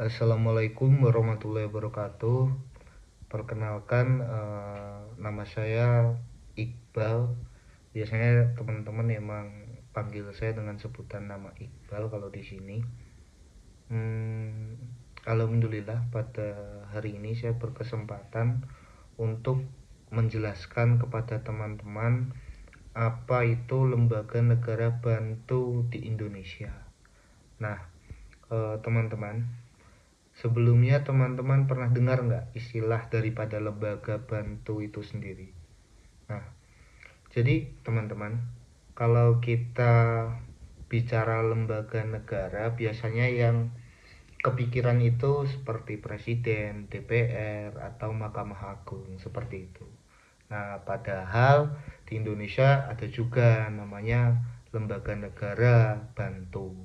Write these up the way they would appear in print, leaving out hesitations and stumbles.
Assalamualaikum warahmatullahi wabarakatuh. Perkenalkan, nama saya Iqbal. Biasanya teman-teman emang panggil saya dengan sebutan nama Iqbal kalau di sini. Hmm, Alhamdulillah pada hari ini saya berkesempatan untuk menjelaskan kepada teman-teman apa itu Lembaga Negara Bantu di Indonesia. Nah, teman-teman, sebelumnya teman-teman pernah dengar nggak istilah daripada lembaga bantu itu sendiri? Nah, jadi teman-teman, kalau kita bicara lembaga negara, biasanya yang kepikiran itu seperti presiden, DPR, atau Mahkamah Agung, seperti itu. Nah, padahal di Indonesia ada juga namanya lembaga negara bantu.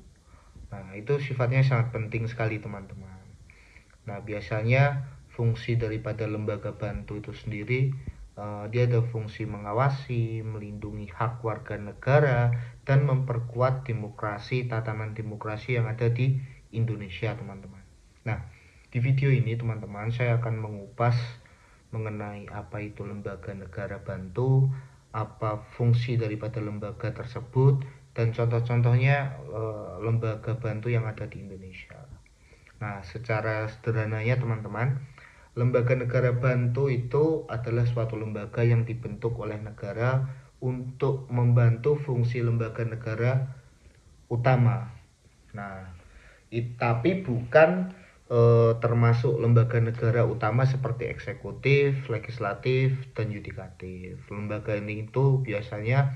Nah, itu sifatnya sangat penting sekali teman-teman. Nah, biasanya fungsi daripada lembaga bantu itu sendiri, dia ada fungsi mengawasi, melindungi hak warga negara, dan memperkuat demokrasi, tatanan demokrasi yang ada di Indonesia, teman-teman. Nah, di video ini, teman-teman, saya akan mengupas mengenai apa itu lembaga negara bantu, apa fungsi daripada lembaga tersebut, dan contoh-contohnya lembaga bantu yang ada di Indonesia. Nah, secara sederhananya teman-teman, lembaga negara bantu itu adalah suatu lembaga yang dibentuk oleh negara untuk membantu fungsi lembaga negara utama. Nah, tapi bukan termasuk lembaga negara utama seperti eksekutif, legislatif, dan yudikatif. Lembaga ini itu biasanya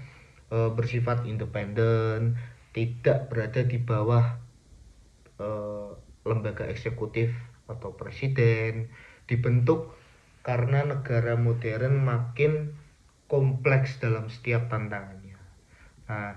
bersifat independen, tidak berada di bawah eh, lembaga eksekutif atau presiden, dibentuk karena negara modern makin kompleks dalam setiap tantangannya. Nah,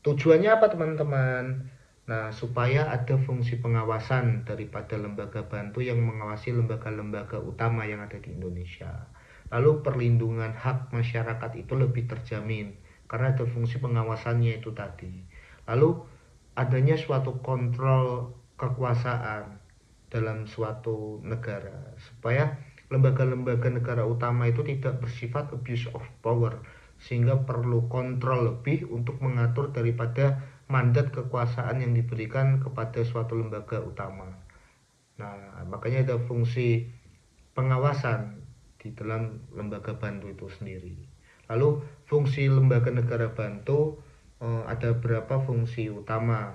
tujuannya apa teman-teman? Nah, supaya ada fungsi pengawasan daripada lembaga bantu yang mengawasi lembaga-lembaga utama yang ada di Indonesia. Lalu perlindungan hak masyarakat itu lebih terjamin karena ada fungsi pengawasannya itu tadi. Lalu adanya suatu kontrol kekuasaan dalam suatu negara supaya lembaga-lembaga negara utama itu tidak bersifat abuse of power, sehingga perlu kontrol lebih untuk mengatur daripada mandat kekuasaan yang diberikan kepada suatu lembaga utama. Nah, makanya ada fungsi pengawasan di dalam lembaga bantu itu sendiri. Lalu fungsi lembaga negara bantu ada berapa fungsi utama,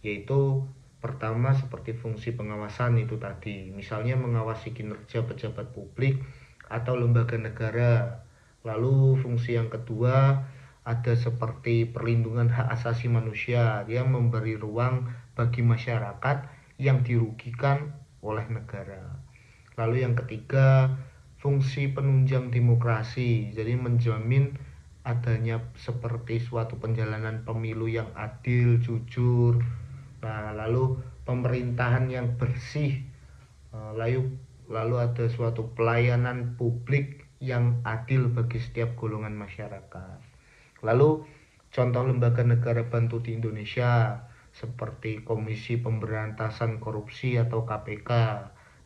yaitu pertama seperti fungsi pengawasan itu tadi, misalnya mengawasi kinerja pejabat publik atau lembaga negara. Lalu fungsi yang kedua ada seperti perlindungan hak asasi manusia, dia memberi ruang bagi masyarakat yang dirugikan oleh negara. Lalu yang ketiga, fungsi penunjang demokrasi, jadi menjamin adanya seperti suatu penjalanan pemilu yang adil, jujur. Nah, lalu pemerintahan yang bersih, lalu ada suatu pelayanan publik yang adil bagi setiap golongan masyarakat. Lalu contoh lembaga negara bantu di Indonesia seperti Komisi Pemberantasan Korupsi atau KPK.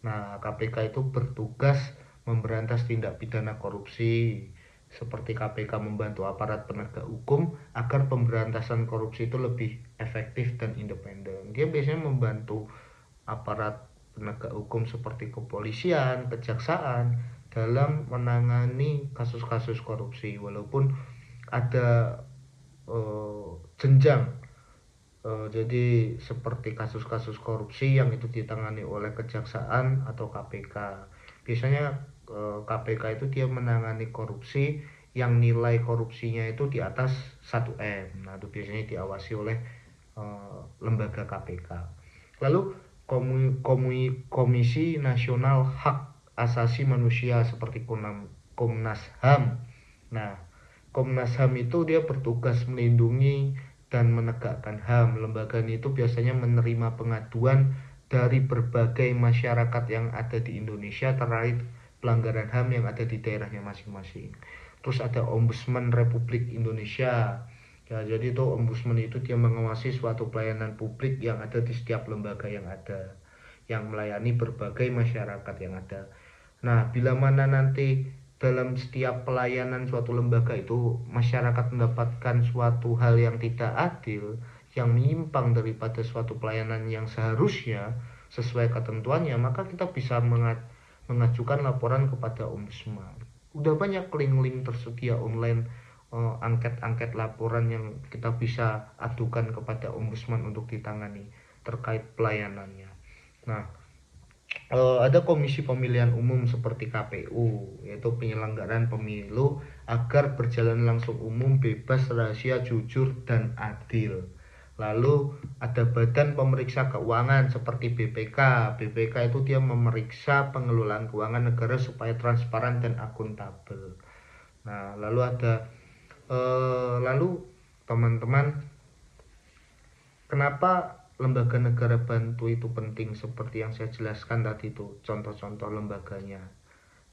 Nah, KPK itu bertugas memberantas tindak pidana korupsi. Seperti KPK membantu aparat penegak hukum agar pemberantasan korupsi itu lebih efektif dan independen. Dia biasanya membantu aparat penegak hukum seperti kepolisian, kejaksaan dalam menangani kasus-kasus korupsi, walaupun ada jenjang. Jadi seperti kasus-kasus korupsi yang itu ditangani oleh kejaksaan atau KPK. Biasanya KPK itu dia menangani korupsi yang nilai korupsinya itu di atas 1 M. Nah, itu biasanya diawasi oleh lembaga KPK. Lalu Komisi Nasional Hak Asasi Manusia seperti Komnas HAM. Nah, Komnas HAM itu dia bertugas melindungi dan menegakkan HAM. Lembaga ini itu biasanya menerima pengaduan dari berbagai masyarakat yang ada di Indonesia terkait pelanggaran HAM yang ada di daerahnya masing-masing. Terus ada Ombudsman Republik Indonesia. Ya, jadi itu ombudsman itu dia mengawasi suatu pelayanan publik yang ada di setiap lembaga yang ada. yang melayani berbagai masyarakat yang ada. Nah, bila mana nanti dalam setiap pelayanan suatu lembaga itu masyarakat mendapatkan suatu hal yang tidak adil, yang menyimpang daripada suatu pelayanan yang seharusnya sesuai ketentuannya, maka kita bisa mengajukan laporan kepada ombudsman. Udah banyak link-link tersedia online, angket-angket laporan yang kita bisa adukan kepada ombudsman untuk ditangani terkait pelayanannya. Nah, ada komisi pemilihan umum seperti KPU, yaitu penyelenggaraan pemilu agar berjalan langsung umum, bebas, rahasia, jujur, dan adil. Lalu ada badan pemeriksa keuangan seperti BPK. BPK itu dia memeriksa pengelolaan keuangan negara supaya transparan dan akuntabel. Nah, lalu teman-teman, kenapa lembaga negara bantu itu penting seperti yang saya jelaskan tadi itu, contoh-contoh lembaganya.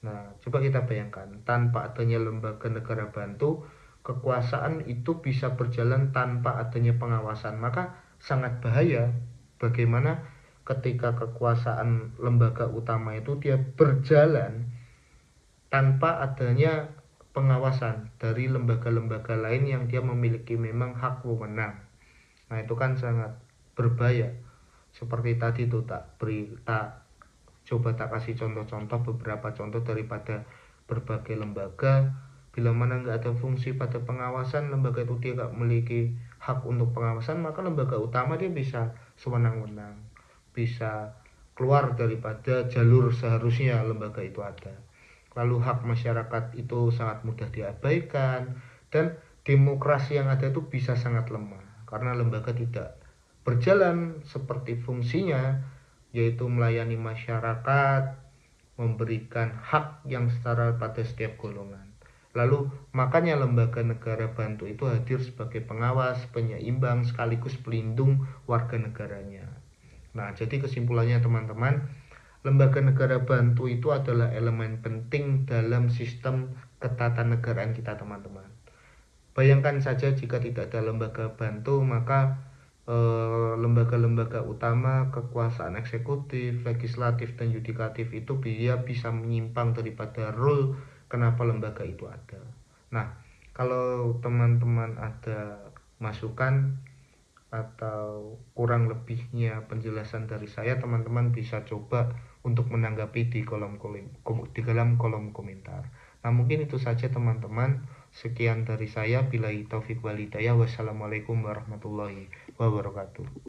Nah, coba kita bayangkan, tanpa adanya lembaga negara bantu, kekuasaan itu bisa berjalan tanpa adanya pengawasan, maka sangat bahaya. Bagaimana ketika kekuasaan lembaga utama itu dia berjalan tanpa adanya pengawasan dari lembaga-lembaga lain yang dia memiliki memang hak wewenang. Nah, itu kan sangat berbahaya. Seperti tadi tuh coba tak kasih contoh-contoh, beberapa contoh daripada berbagai lembaga. Bila mana nggak ada fungsi pada pengawasan, lembaga itu dia nggak memiliki hak untuk pengawasan, maka lembaga utama dia bisa sewenang-wenang, bisa keluar daripada jalur seharusnya lembaga itu ada. Lalu hak masyarakat itu sangat mudah diabaikan, dan demokrasi yang ada itu bisa sangat lemah karena lembaga tidak berjalan seperti fungsinya, yaitu melayani masyarakat, memberikan hak yang setara pada setiap golongan. Lalu makanya lembaga negara bantu itu hadir sebagai pengawas, penyeimbang, sekaligus pelindung warga negaranya. Nah, jadi kesimpulannya teman-teman, lembaga negara bantu itu adalah elemen penting dalam sistem ketatanegaraan kita, teman-teman. Bayangkan saja jika tidak ada lembaga bantu, maka lembaga-lembaga utama, kekuasaan eksekutif, legislatif, dan yudikatif itu dia bisa menyimpang daripada role kenapa lembaga itu ada. Nah, kalau teman-teman ada masukan atau kurang lebihnya penjelasan dari saya, teman-teman bisa coba untuk menanggapi di dalam kolom komentar. Nah, mungkin itu saja teman-teman. Sekian dari saya. Billahi taufik wal hidayah. Wassalamualaikum warahmatullahi wabarakatuh.